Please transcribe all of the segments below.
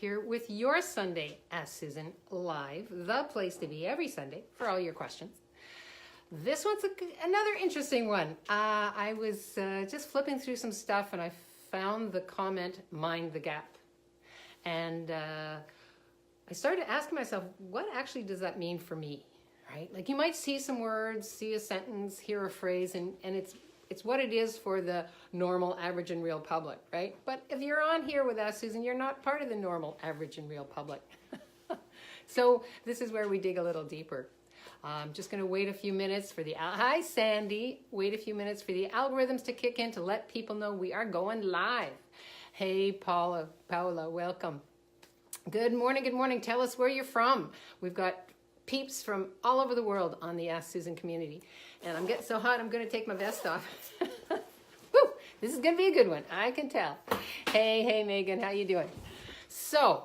here with your Sunday Ask Susan Live, the place to be every Sunday for all your questions. This one's another interesting one. I was just flipping through some stuff and I found the comment, mind the gap. And I started asking myself, what actually does that mean for me, right? Like you might see some words, see a sentence, hear a phrase, and it's what it is for the normal, average, and real public, right? But if you're on here with us, Susan, you're not part of the normal, average, and real public. So this is where we dig a little deeper. I'm just going to wait a few minutes for the, hi Sandy, wait a few minutes for the algorithms to kick in to let people know we are going live. Hey Paula, welcome. Good morning. Tell us where you're from. We've got peeps from all over the world on the Ask Susan community. And I'm getting so hot, I'm going to take my vest off. Woo, this is going to be a good one, I can tell. Hey Megan, how you doing? So,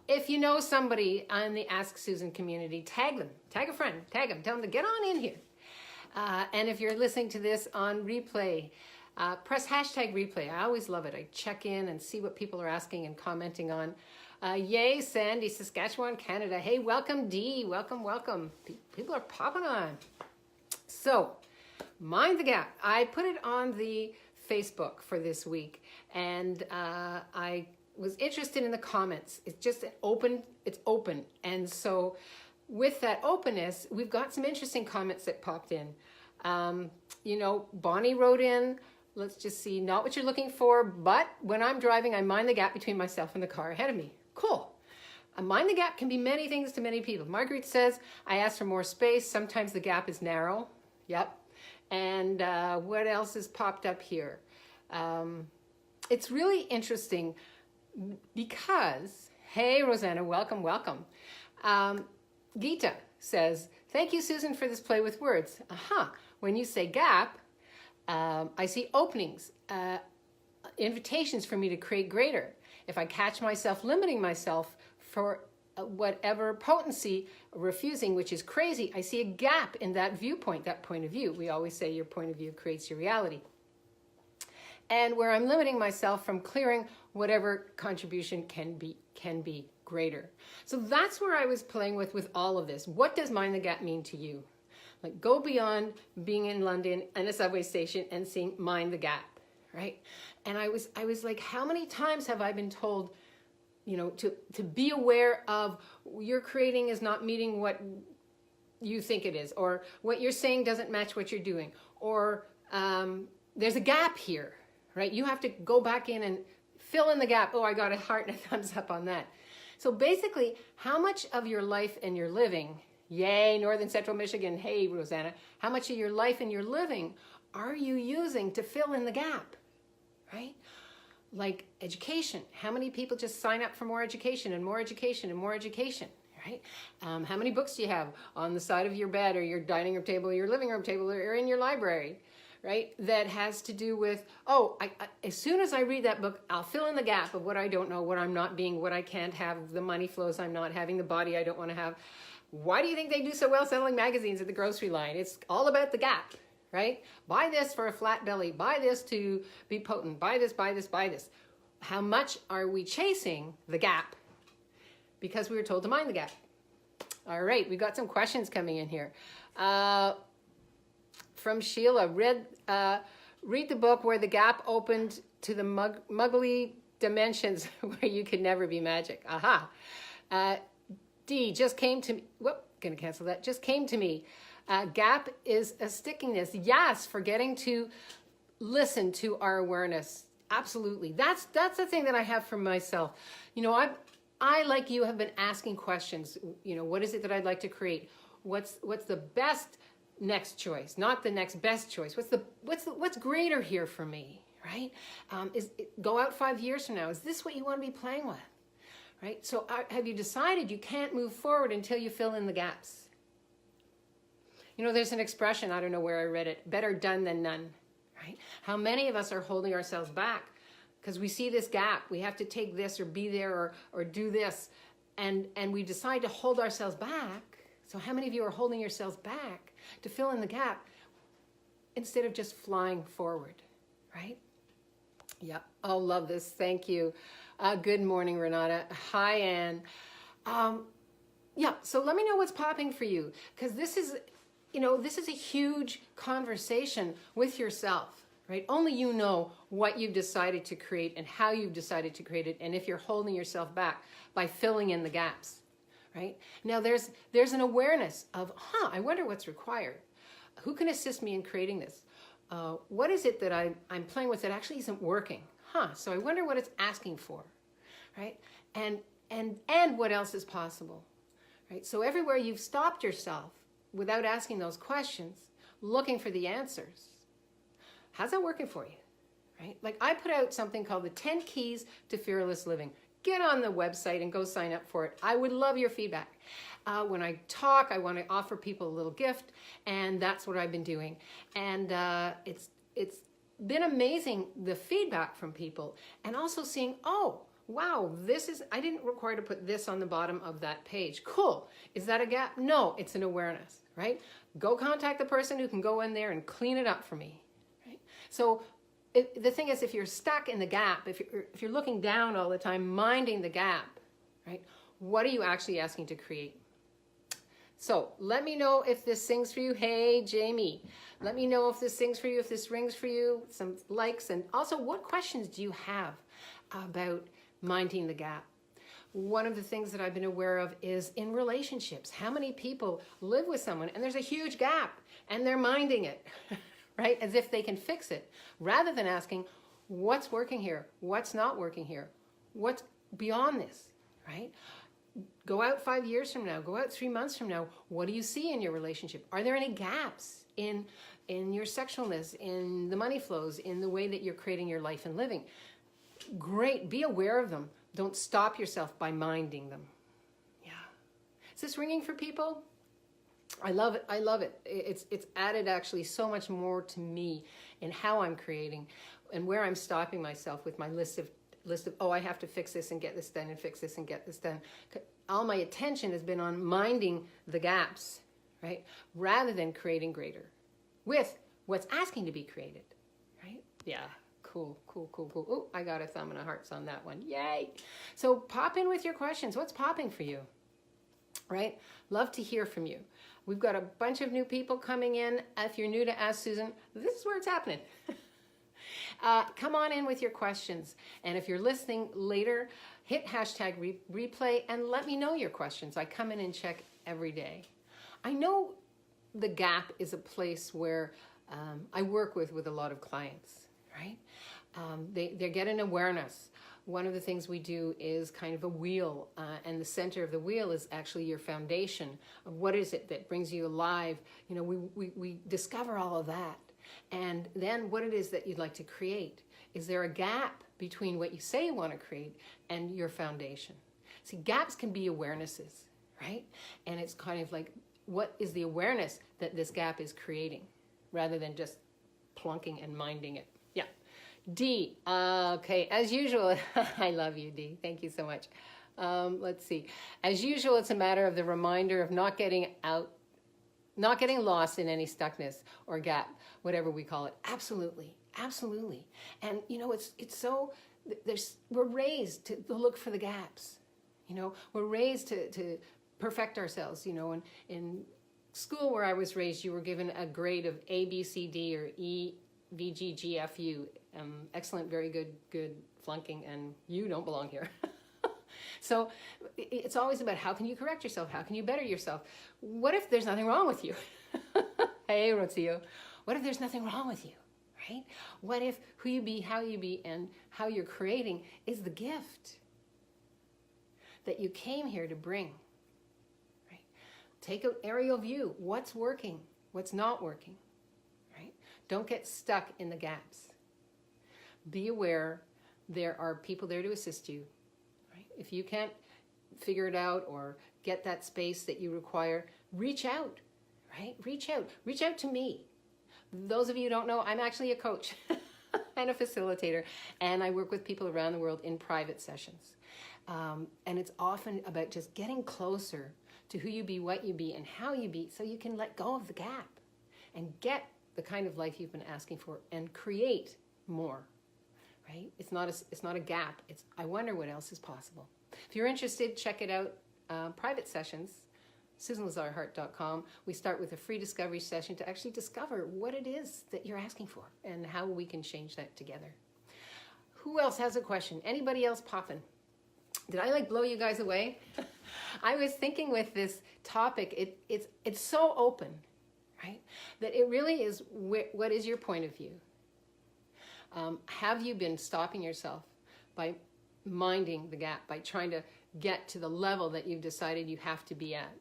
if you know somebody on the Ask Susan community, tag them, tag a friend, tag them, tell them to get on in here. And if you're listening to this on replay, press hashtag replay. I always love it. I check in and see what people are asking and commenting on. Yay, Sandy, Saskatchewan, Canada. Hey, welcome, Dee. Welcome. People are popping on. So, mind the gap. I put it on the Facebook for this week, and I was interested in the comments. It's just it's open. And so with that openness, we've got some interesting comments that popped in. Bonnie wrote in, let's just see, not what you're looking for, but when I'm driving, I mind the gap between myself and the car ahead of me. Cool. Mind the gap can be many things to many people. Marguerite says, I ask for more space. Sometimes the gap is narrow. Yep. And what else has popped up here? It's really interesting because, hey, Rosanna, welcome. Geeta says, thank you, Susan, for this play with words. When you say gap, I see openings, invitations for me to create greater. If I catch myself limiting myself for whatever potency, refusing, which is crazy, I see a gap in that viewpoint, that point of view. We always say your point of view creates your reality. And where I'm limiting myself from clearing whatever contribution can be greater. So that's where I was playing with all of this. What does mind the gap mean to you? Like go beyond being in London and a subway station and seeing mind the gap, right? And I was like, how many times have I been told, to be aware of you're creating is not meeting what you think it is, or what you're saying doesn't match what you're doing, or there's a gap here, right? You have to go back in and fill in the gap. Oh, I got a heart and a thumbs up on that. So basically, how much of your life and your living, yay, Northern Central Michigan, hey, Rosanna, how much of your life and your living are you using to fill in the gap, right? Like education. How many people just sign up for more education and more education and more education, right? How many books do you have on the side of your bed or your dining room table or your living room table or in your library, right? That has to do with, as soon as I read that book, I'll fill in the gap of what I don't know, what I'm not being, what I can't have, the money flows I'm not having, the body I don't want to have. Why do you think they do so well selling magazines at the grocery line? It's all about the gap, right? Buy this for a flat belly. Buy this to be potent. Buy this. How much are we chasing the gap? Because we were told to mind the gap. All right, we've got some questions coming in here. From Sheila, read the book where the gap opened to the muggly dimensions where you could never be magic. D, just came to me. Whoop, gonna cancel that. Just came to me. Gap is a stickiness. Yes, forgetting to listen to our awareness. Absolutely. That's the thing that I have for myself. I like you have been asking questions. What is it that I'd like to create? What's the best next choice? Not the next best choice. What's greater here for me? Right? Go out 5 years from now. Is this what you want to be playing with? Right? So have you decided you can't move forward until you fill in the gaps? There's an expression, I don't know where I read it, better done than none, right? How many of us are holding ourselves back because we see this gap. We have to take this or be there or do this. And we decide to hold ourselves back. So how many of you are holding yourselves back to fill in the gap instead of just flying forward, right? Yep. Oh, love this. Thank you. Good morning, Renata. Hi, Anne. Yeah, so let me know what's popping for you, because this is a huge conversation with yourself, right? Only you know what you've decided to create and how you've decided to create it, and if you're holding yourself back by filling in the gaps, right? Now, there's an awareness of, I wonder what's required. Who can assist me in creating this? What is it that I'm playing with that actually isn't working? So I wonder what it's asking for, right? And what else is possible, right? So everywhere you've stopped yourself without asking those questions, looking for the answers, how's that working for you, right? Like, I put out something called the 10 Keys to Fearless Living. Get on the website and go sign up for it. I would love your feedback. When I talk, I want to offer people a little gift, and that's what I've been doing. And it's been amazing, the feedback from people, and also seeing, oh, wow, I didn't require to put this on the bottom of that page. Cool. Is that a gap? No, it's an awareness, right? Go contact the person who can go in there and clean it up for me, right? So the thing is, if you're stuck in the gap, if you're looking down all the time, minding the gap, right? What are you actually asking to create? So let me know if this sings for you. Hey, Jamie, let me know if this sings for you, if this rings for you, some likes, and also what questions do you have about minding the gap? One of the things that I've been aware of is in relationships. How many people live with someone and there's a huge gap and they're minding it, right? As if they can fix it, rather than asking, what's working here? What's not working here? What's beyond this, right? Go out 5 years from now, go out 3 months from now. What do you see in your relationship? Are there any gaps in your sexualness, in the money flows, in the way that you're creating your life and living? Great, be aware of them. Don't stop yourself by minding them. Yeah. Is this ringing for people? I love it. I love it. It's added actually so much more to me in how I'm creating and where I'm stopping myself with my list of, oh, I have to fix this and get this done and fix this and get this done. All my attention has been on minding the gaps, right? Rather than creating greater with what's asking to be created, right? Yeah. Cool. Oh, I got a thumb and a hearts on that one. Yay. So pop in with your questions. What's popping for you, right? Love to hear from you. We've got a bunch of new people coming in. If you're new to Ask Susan, this is where it's happening. Come on in with your questions. And if you're listening later, hit hashtag replay and let me know your questions. I come in and check every day. I know the gap is a place where I work with a lot of clients, right? They get an awareness. One of the things we do is kind of a wheel, and the center of the wheel is actually your foundation of what is it that brings you alive. You know, we discover all of that. And then what it is that you'd like to create. Is there a gap between what you say you want to create and your foundation? See, gaps can be awarenesses, right? And it's kind of like, what is the awareness that this gap is creating, rather than just plunking and minding it. Yeah. D, okay, as usual, I love you, D. Thank you so much. Let's see. As usual, it's a matter of the reminder of not getting lost in any stuckness or gap, whatever we call it. Absolutely. And you know, it's so, we're raised to look for the gaps. You know, we're raised to perfect ourselves. You know, in school where I was raised, you were given a grade of A, B, C, D, or E, V, G, G, F, U. Excellent, very good flunking, and you don't belong here. So it's always about, how can you correct yourself? How can you better yourself? What if there's nothing wrong with you? Hey, Rocio. What if there's nothing wrong with you, right? What if who you be, how you be, and how you're creating is the gift that you came here to bring, right? Take an aerial view. What's working? What's not working, right? Don't get stuck in the gaps. Be aware there are people there to assist you. If you can't figure it out or get that space that you require, reach out, right? Reach out to me. Those of you who don't know, I'm actually a coach and a facilitator, and I work with people around the world in private sessions. And it's often about just getting closer to who you be, what you be, and how you be, so you can let go of the gap and get the kind of life you've been asking for and create more. right? It's not a gap. It's, I wonder what else is possible. If you're interested, check it out. Private sessions, SusanLazarHart.com. We start with a free discovery session to actually discover what it is that you're asking for and how we can change that together. Who else has a question? Anybody else popping? Did I like blow you guys away? I was thinking with this topic, it's so open, right? That it really is, what is your point of view? Have you been stopping yourself by minding the gap, by trying to get to the level that you've decided you have to be at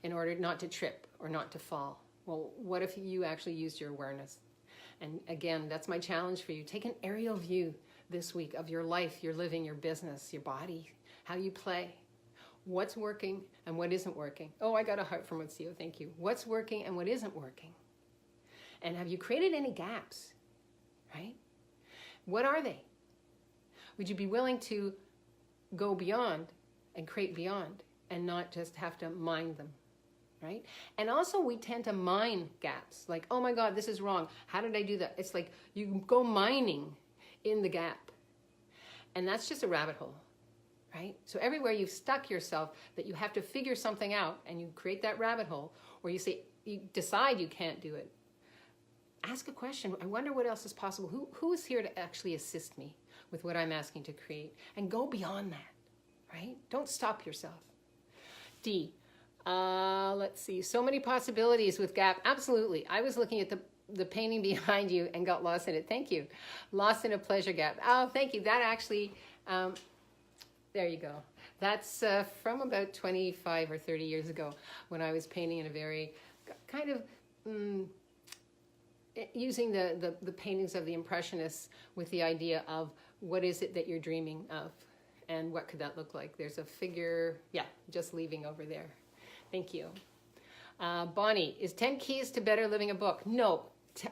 in order not to trip or not to fall? Well, what if you actually used your awareness? And again, that's my challenge for you. Take an aerial view this week of your life, your living, your business, your body, how you play, what's working and what isn't working. Oh, I got a heart from Lucio, thank you. What's working and what isn't working? And have you created any gaps, right? What are they? Would you be willing to go beyond and create beyond and not just have to mind them, right? And also we tend to mine gaps, like, oh my God, this is wrong. How did I do that? It's like you go mining in the gap. And that's just a rabbit hole, right? So everywhere you've stuck yourself that you have to figure something out and you create that rabbit hole, or you say, you decide you can't do it, ask a question. I wonder what else is possible. Who is here to actually assist me with what I'm asking to create? And go beyond that, right? Don't stop yourself. D, let's see. So many possibilities with gap. Absolutely. I was looking at the painting behind you and got lost in it. Thank you. Lost in a pleasure gap. Oh, thank you. That actually, there you go. That's from about 25 or 30 years ago when I was painting in a very kind of, using the paintings of the Impressionists with the idea of what is it that you're dreaming of and what could that look like. There's a figure, yeah, just leaving over there. Thank you. Bonnie, is 10 Keys to Better Living a book? No,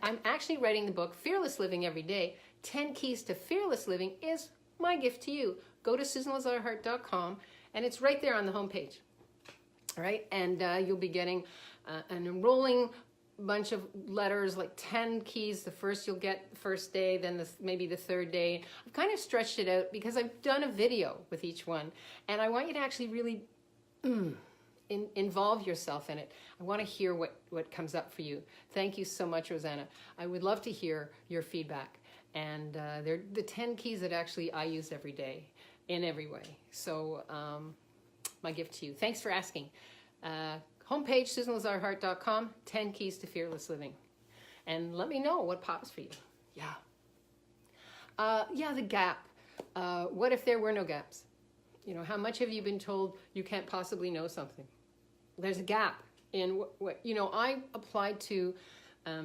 I'm actually writing the book, Fearless Living Every Day. 10 Keys to Fearless Living is my gift to you. Go to SusanLazarHart.com and it's right there on the homepage. All right, and you'll be getting an enrolling bunch of letters, like 10 keys. The first you'll get the first day, then maybe the third day. I've kind of stretched it out because I've done a video with each one, and I want you to actually really involve yourself in it. I want to hear what comes up for you. Thank you so much, Rosanna. I would love to hear your feedback, and they're the 10 keys that actually I use every day in every way. So my gift to you. Thanks for asking. Homepage, SusanLazarHart.com, 10 Keys to Fearless Living. And let me know what pops for you. Yeah. Yeah, the gap. What if there were no gaps? You know, how much have you been told you can't possibly know something? There's a gap in what you know, I applied to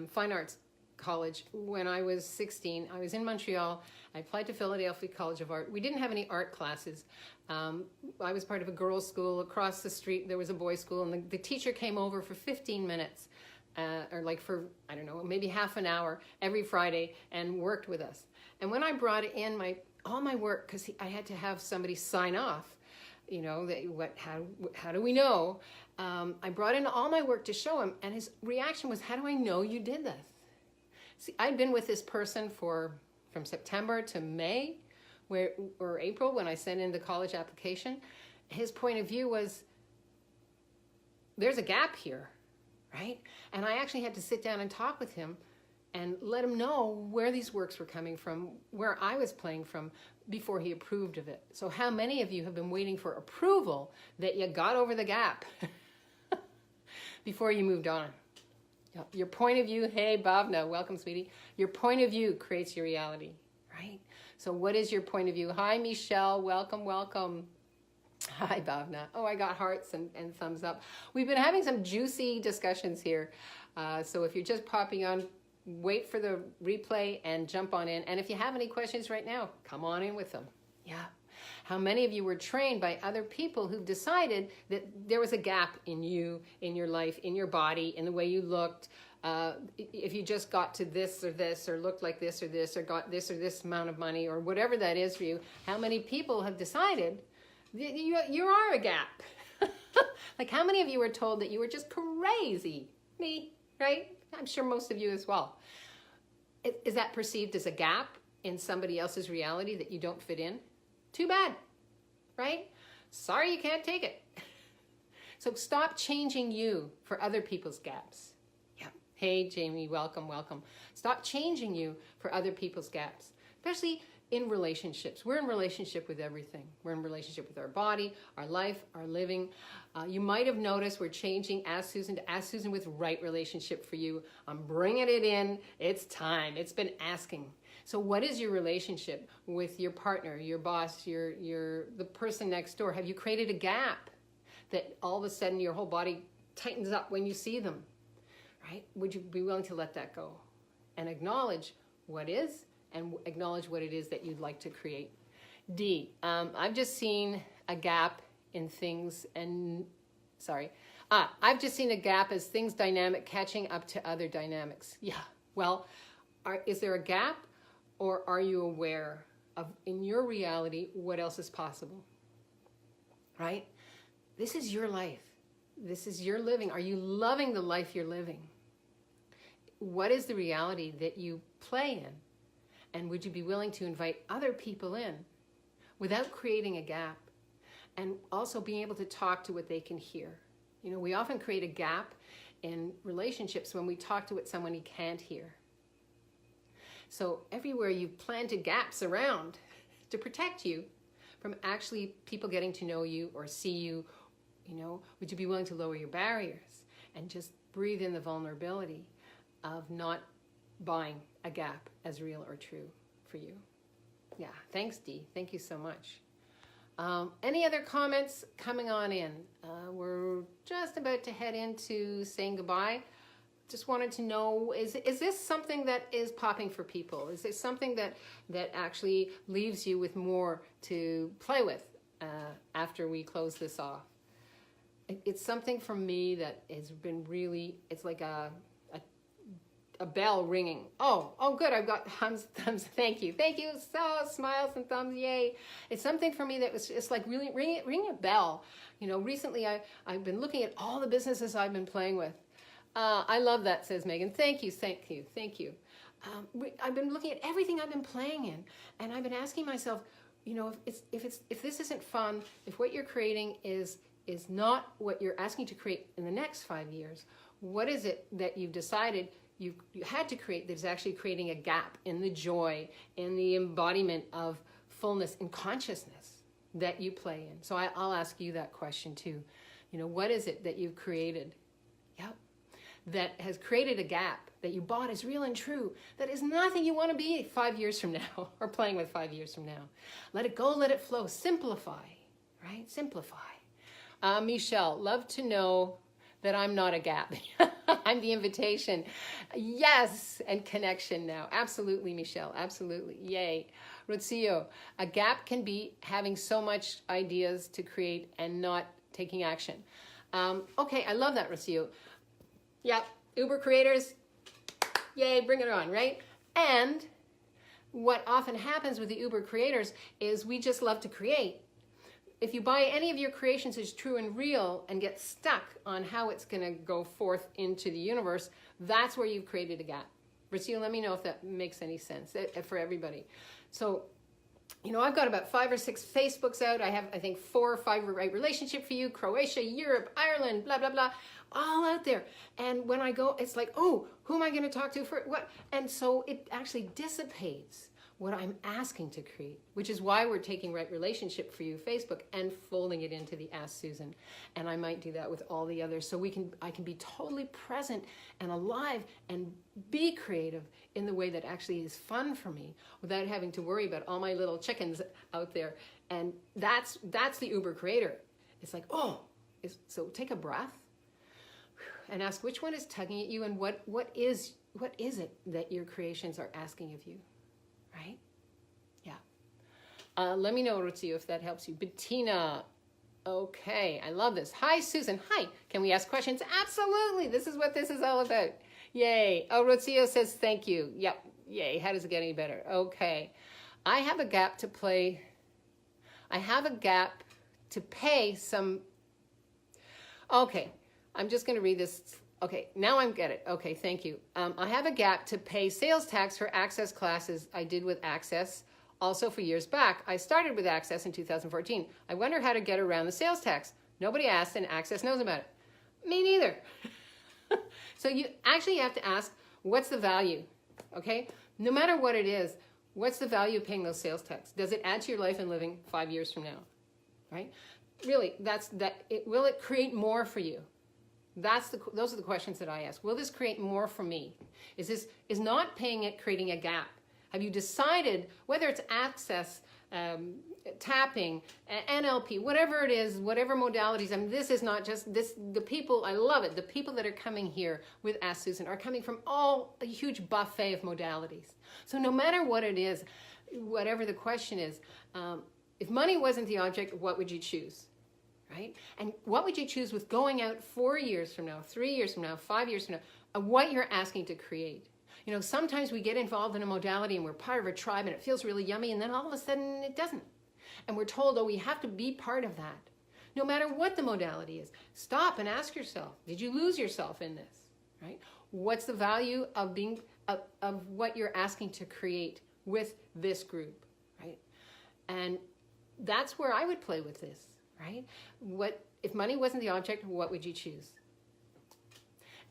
Fine Arts College when I was 16. I was in Montreal. I applied to Philadelphia College of Art. We didn't have any art classes. I was part of a girls' school. Across the street, there was a boys' school, and the teacher came over for 15 minutes, or like for, I don't know, maybe half an hour every Friday and worked with us. And when I brought in all my work, because I had to have somebody sign off, you know, how do we know? I brought in all my work to show him, and his reaction was, how do I know you did this? See, I'd been with this person from September to May, or April, when I sent in the college application. His point of view was, there's a gap here, right? And I actually had to sit down and talk with him and let him know where these works were coming from, where I was playing from, before he approved of it. So how many of you have been waiting for approval that you got over the gap before you moved on? Your point of view, hey, Bhavna, welcome, sweetie. Your point of view creates your reality, right? So what is your point of view? Hi, Michelle, welcome, welcome. Hi, Bhavna. Oh, I got hearts and thumbs up. We've been having some juicy discussions here. So if you're just popping on, wait for the replay and jump on in. And if you have any questions right now, come on in with them. Yeah. How many of you were trained by other people who've decided that there was a gap in you, in your life, in your body, in the way you looked? If you just got to this, or looked like this, or got this or this amount of money, or whatever that is for you, how many people have decided that you are a gap? Like, how many of you were told that you were just crazy? Me, right? I'm sure most of you as well. Is that perceived as a gap, in somebody else's reality that you don't fit in, too bad, right? Sorry you can't take it. So stop changing you for other people's gaps. Yeah. Hey, Jamie, welcome, welcome. Stop changing you for other people's gaps, especially in relationships. We're in relationship with everything. We're in relationship with our body, our life, our living. You might have noticed we're changing Ask Susan to Ask Susan with right relationship for you. I'm bringing it in. It's time. It's been asking. So what is your relationship with your partner, your boss, the person next door? Have you created a gap that all of a sudden your whole body tightens up when you see them, right? Would you be willing to let that go and acknowledge what is and acknowledge what it is that you'd like to create? D, I've just seen a gap in things I've just seen a gap as things dynamic catching up to other dynamics. Yeah, well, is there a gap, or are you aware of, in your reality, what else is possible, right? This is your life. This is your living. Are you loving the life you're living? What is the reality that you play in? And would you be willing to invite other people in without creating a gap, and also being able to talk to what they can hear? You know, we often create a gap in relationships when we talk to what someone can't hear. So everywhere you've planted gaps around to protect you from actually people getting to know you or see you, you know, would you be willing to lower your barriers and just breathe in the vulnerability of not buying a gap as real or true for you? Yeah, thanks, Dee. Thank you so much. Any other comments coming on in? We're just about to head into saying goodbye. Just wanted to know, is this something that is popping for people? Is it something that actually leaves you with more to play with after we close this off? It's something for me that has been really, it's like a bell ringing. Oh, good. I've got thumbs. Thank you. So smiles and thumbs. Yay. It's something for me that was just like really ringing a bell. You know, recently I've been looking at all the businesses I've been playing with. I love that, says Megan. Thank you. I've been looking at everything I've been playing in, and I've been asking myself, you know, if this isn't fun, if what you're creating is not what you're asking to create in the next 5 years, what is it that you've decided you had to create that's actually creating a gap in the joy, in the embodiment of fullness and consciousness that you play in? So I'll ask you that question too. You know, what is it that you've created? Yep. That has created a gap that you bought as real and true, that is nothing you want to be 5 years from now or playing with 5 years from now. Let it go, let it flow. Simplify, right? Simplify. Michelle, love to know that I'm not a gap. I'm the invitation. Yes, and connection now. Absolutely, Michelle. Absolutely. Yay. Ruzio, a gap can be having so much ideas to create and not taking action. Okay, I love that, Ruzio. Yep, Uber creators, yay, bring it on, right? And what often happens with the Uber creators is we just love to create. If you buy any of your creations as true and real and get stuck on how it's going to go forth into the universe, that's where you've created a gap. Racine, let me know if that makes any sense for everybody. So, you know, I've got about 5 or 6 Facebooks out. I have, I think, 4 or 5 right relationship for you, Croatia, Europe, Ireland, blah, blah, blah, all out there. And when I go, it's like, oh, who am I going to talk to for what? And so it actually dissipates what I'm asking to create, which is why we're taking right relationship for you, Facebook, and folding it into the Ask Susan. And I might do that with all the others. So I can be totally present and alive and be creative in the way that actually is fun for me without having to worry about all my little chickens out there. And that's the Uber creator. It's like, so take a breath and ask which one is tugging at you, and what is it that your creations are asking of you. Right? Yeah. Let me know, Ruzio, if that helps you. Bettina. Okay, I love this. Hi, Susan. Hi. Can we ask questions? Absolutely. This is what this is all about. Yay. Oh, Ruzio says thank you. Yep. Yay. How does it get any better? Okay. I have a gap to play. I have a gap to pay some. Okay. I'm just going to read this Okay, now I get it. Okay, thank you. I have a gap to pay sales tax for Access classes I did with Access. Also for years back, I started with Access in 2014. I wonder how to get around the sales tax. Nobody asked and Access knows about it. Me neither. So you actually have to ask, what's the value? Okay, no matter what it is, what's the value of paying those sales tax? Does it add to your life and living 5 years from now? Right? Really, will it create more for you? Those are the questions that I ask. Will this create more for me? Is not paying it creating a gap? Have you decided whether it's Access, tapping, NLP, whatever it is, whatever modalities? I mean, this is not just this. The people, I love it. The people that are coming here with Ask Susan are coming from a huge buffet of modalities. So no matter what it is, whatever the question is, if money wasn't the object, what would you choose? Right? And what would you choose with going out 4 years from now, 3 years from now, 5 years from now, what you're asking to create? You know, sometimes we get involved in a modality and we're part of a tribe and it feels really yummy, and then all of a sudden it doesn't. And we're told, oh, we have to be part of that. No matter what the modality is, stop and ask yourself, did you lose yourself in this? Right? What's the value of of what you're asking to create with this group? Right? And that's where I would play with this. Right? If money wasn't the object, what would you choose?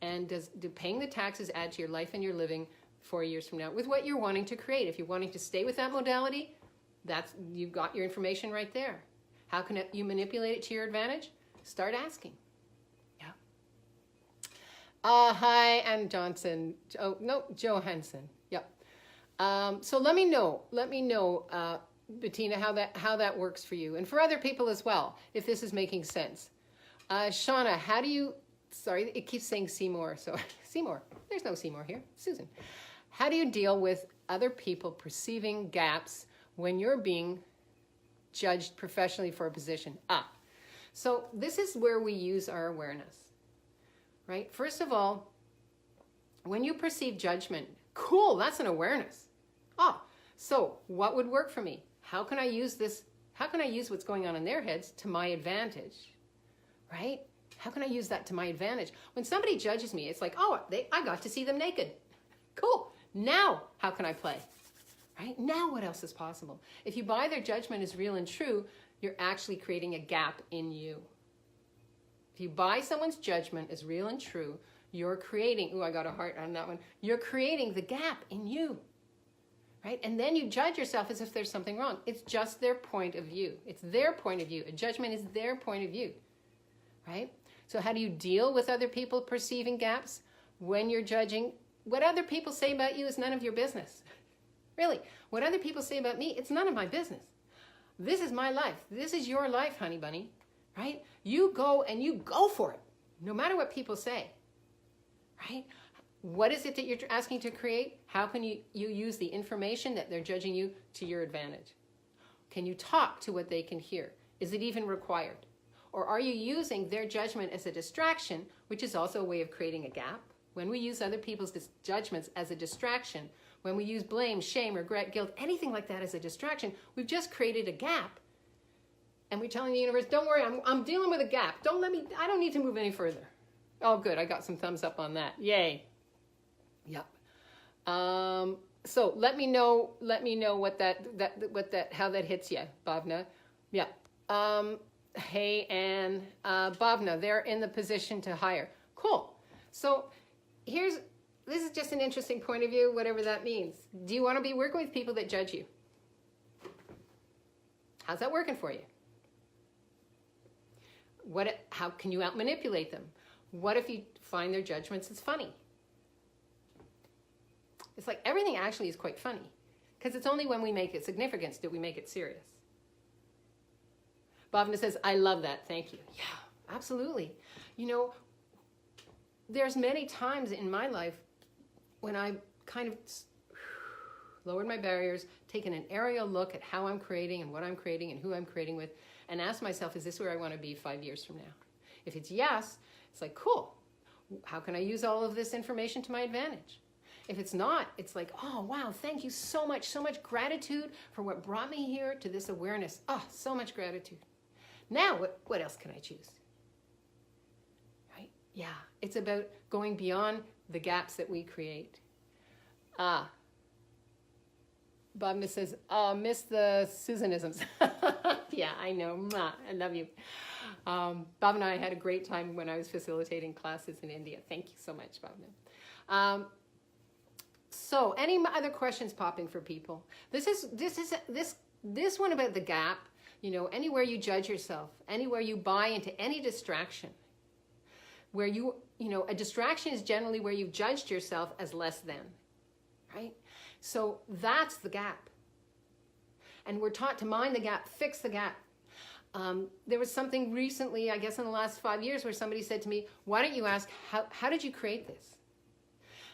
And do paying the taxes add to your life and your living 4 years from now with what you're wanting to create? If you're wanting to stay with that modality, you've got your information right there. How can you manipulate it to your advantage? Start asking. Yeah. Hi, Ann Johnson. Oh no, Johansson. Yep. So let me know. Bettina, how that works for you, and for other people as well, if this is making sense. Shauna, how do you, sorry, it keeps saying Seymour, so Seymour, there's no Seymour here, Susan. How do you deal with other people perceiving gaps when you're being judged professionally for a position? So this is where we use our awareness, right? First of all, when you perceive judgment, cool, that's an awareness. So what would work for me? How can I use this? How can I use what's going on in their heads to my advantage, right? How can I use that to my advantage? When somebody judges me, it's like, I got to see them naked. Cool. Now, how can I play? Right? Now what else is possible? If you buy their judgment as real and true, you're actually creating a gap in you. If you buy someone's judgment as real and true, you're creating, I got a heart on that one. You're creating the gap in you. Right? And then you judge yourself as if there's something wrong. It's just their point of view. It's their point of view. A judgment is their point of view. Right? So how do you deal with other people perceiving gaps when you're judging? What other people say about you is none of your business. Really. What other people say about me, it's none of my business. This is my life. This is your life, honey bunny. Right? You go and you go for it, no matter what people say. Right? What is it that you're asking to create? How can you use the information that they're judging you to your advantage? Can you talk to what they can hear? Is it even required? Or are you using their judgment as a distraction, which is also a way of creating a gap? When we use other people's judgments as a distraction, when we use blame, shame, regret, guilt, anything like that as a distraction, we've just created a gap. And we're telling the universe, don't worry, I'm dealing with a gap. I don't need to move any further. Oh, good, I got some thumbs up on that. Yay. Yep. So let me know how that hits you, Bhavna. Yeah. Hey, and Bhavna, they're in the position to hire. Cool. So this is just an interesting point of view, whatever that means. Do you want to be working with people that judge you? How's that working for you? How can you out-manipulate them? What if you find their judgments as funny? It's like everything actually is quite funny, because it's only when we make it significance do we make it serious. Bhavna says, I love that. Thank you. Yeah, absolutely. You know, there's many times in my life when I kind of lowered my barriers, taken an aerial look at how I'm creating and what I'm creating and who I'm creating with, and asked myself, is this where I want to be 5 years from now? If it's yes, it's like, cool. How can I use all of this information to my advantage? If it's not, it's like, oh, wow, thank you so much gratitude for what brought me here to this awareness. Oh, so much gratitude. Now, what else can I choose? Right? Yeah, it's about going beyond the gaps that we create. Bobna says, oh, miss the Susanisms. Yeah, I know. Mwah, I love you. Bob and I had a great time when I was facilitating classes in India. Thank you so much, Bobna. So, any other questions popping for people? This one about the gap. You know, anywhere you judge yourself, anywhere you buy into any distraction, where you know, a distraction is generally where you've judged yourself as less than, right? So that's the gap. And we're taught to mind the gap, fix the gap. There was something recently, I guess in the last 5 years, where somebody said to me, why don't you ask, how did you create this?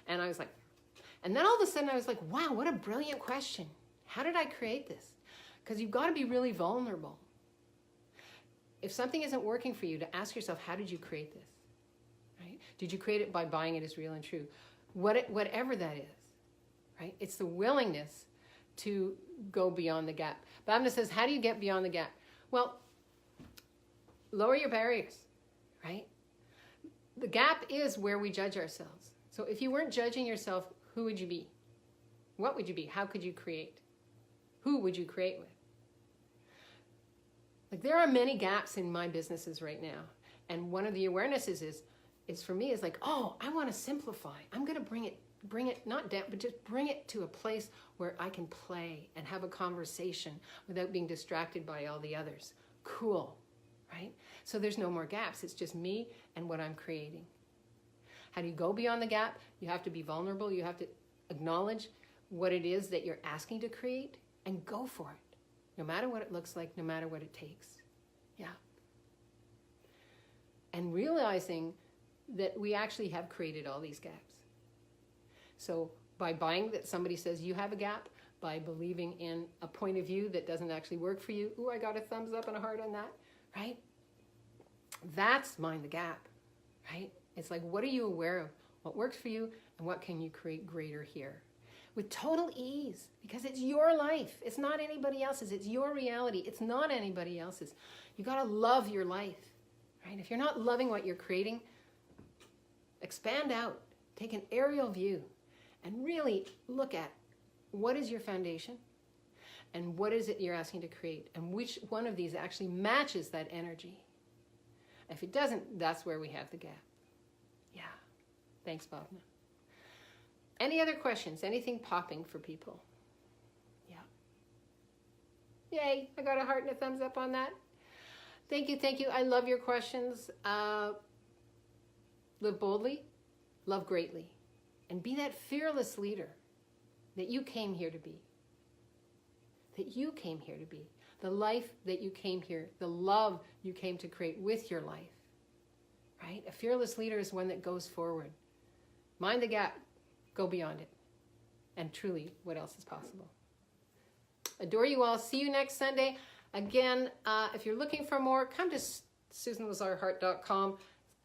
And I was like, and then all of a sudden I was like, wow, what a brilliant question. How did I create this? Because you've got to be really vulnerable. If something isn't working for you, to ask yourself, how did you create this? Right? Did you create it by buying it as real and true? Whatever that is, right? It's the willingness to go beyond the gap. Bhavna says, how do you get beyond the gap? Well, lower your barriers, right? The gap is where we judge ourselves. So if you weren't judging yourself, who would you be? What would you be? How could you create? Who would you create with? Like, there are many gaps in my businesses right now. And one of the awarenesses is for me is like, oh, I want to simplify. I'm going to bring it not down, but just bring it to a place where I can play and have a conversation without being distracted by all the others. Cool, right? So there's no more gaps. It's just me and what I'm creating. How do you go beyond the gap? You have to be vulnerable. You have to acknowledge what it is that you're asking to create and go for it. No matter what it looks like, no matter what it takes. Yeah. And realizing that we actually have created all these gaps. So by buying that somebody says you have a gap, by believing in a point of view that doesn't actually work for you, ooh, I got a thumbs up and a heart on that, right? That's mind the gap, right? It's like, what are you aware of? What works for you and what can you create greater here? With total ease, because it's your life. It's not anybody else's. It's your reality. It's not anybody else's. You got to love your life, right? If you're not loving what you're creating, expand out. Take an aerial view and really look at what is your foundation and what is it you're asking to create and which one of these actually matches that energy. If it doesn't, that's where we have the gap. Yeah. Thanks, Bhavna. Any other questions? Anything popping for people? Yeah. Yay, I got a heart and a thumbs up on that. Thank you, thank you. I love your questions. Live boldly, love greatly, and be that fearless leader that you came here to be. That you came here to be. The life that you came here, the love you came to create with your life. Right? A fearless leader is one that goes forward. Mind the gap. Go beyond it. And truly, what else is possible? Adore you all. See you next Sunday. Again, if you're looking for more, come to SusanLazarHart.com.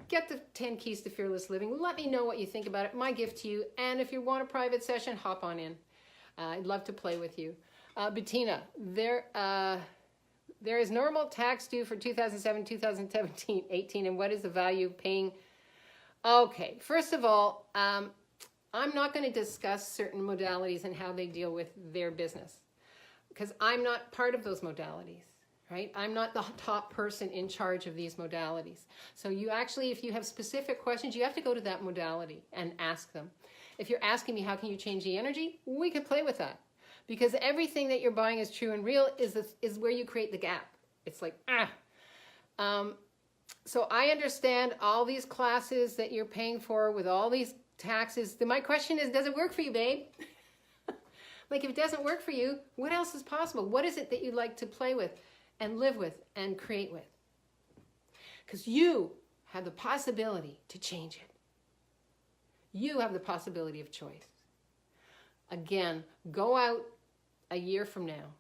Get the 10 Keys to Fearless Living. Let me know what you think about it. My gift to you. And if you want a private session, hop on in. I'd love to play with you. Bettina, there is normal tax due for 2007, 2017, 18, and what is the value of paying? Okay, first of all, I'm not going to discuss certain modalities and how they deal with their business because I'm not part of those modalities, right? I'm not the top person in charge of these modalities. So you actually, if you have specific questions, you have to go to that modality and ask them. If you're asking me, how can you change the energy? We could play with that because everything that you're buying is true and real is where you create the gap. It's like, so I understand all these classes that you're paying for with all these taxes. My question is, does it work for you, babe? Like, if it doesn't work for you, what else is possible? What is it that you'd like to play with and live with and create with? Because you have the possibility to change it. You have the possibility of choice. Again, go out a year from now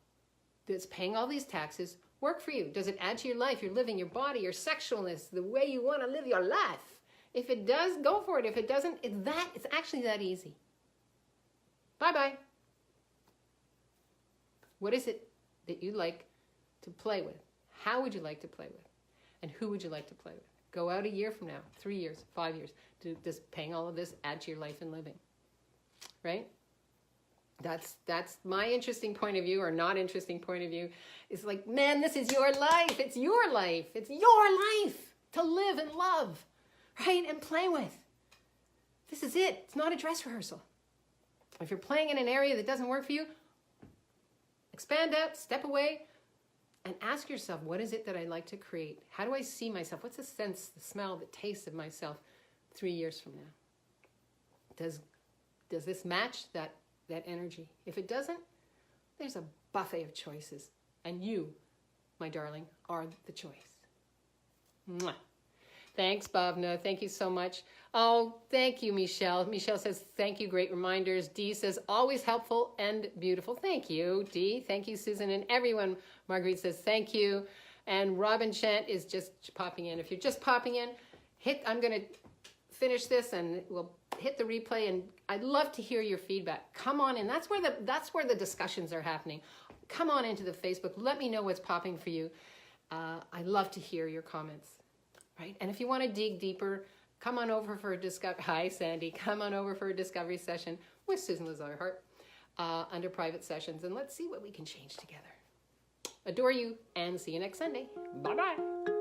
that's paying all these taxes. Work for you. Does it add to your life, your living, your body, your sexualness, the way you want to live your life? If it does, go for it. If it doesn't, it's actually that easy. Bye-bye. What is it that you like to play with? How would you like to play with? And who would you like to play with? Go out a year from now, 3 years, 5 years. Does paying all of this add to your life and living? Right? That's my interesting point of view, or not interesting point of view. It's like, man, this is your life. It's your life. It's your life to live and love, right? And play with. This is it. It's not a dress rehearsal. If you're playing in an area that doesn't work for you, expand out, step away, and ask yourself, what is it that I like to create? How do I see myself? What's the sense, the smell, the taste of myself 3 years from now? Does this match that energy? If it doesn't, there's a buffet of choices. And you, my darling, are the choice. Mwah. Thanks, Bhavna. Thank you so much. Oh, thank you, Michelle. Michelle says, thank you, great reminders. Dee says, always helpful and beautiful. Thank you, Dee. Thank you, Susan, and everyone. Marguerite says, thank you. And Robin Chant is just popping in. If you're just popping in, I'm going to finish this and we'll hit the replay, and I'd love to hear your feedback. Come on in. That's where the discussions are happening. Come on into the Facebook. Let me know what's popping for you. I love to hear your comments. Right? And if you want to dig deeper, come on over for a discovery. Hi, Sandy. Come on over for a discovery session with Susan Lazar Hart under private sessions, and let's see what we can change together. Adore you, and see you next Sunday. Bye-bye.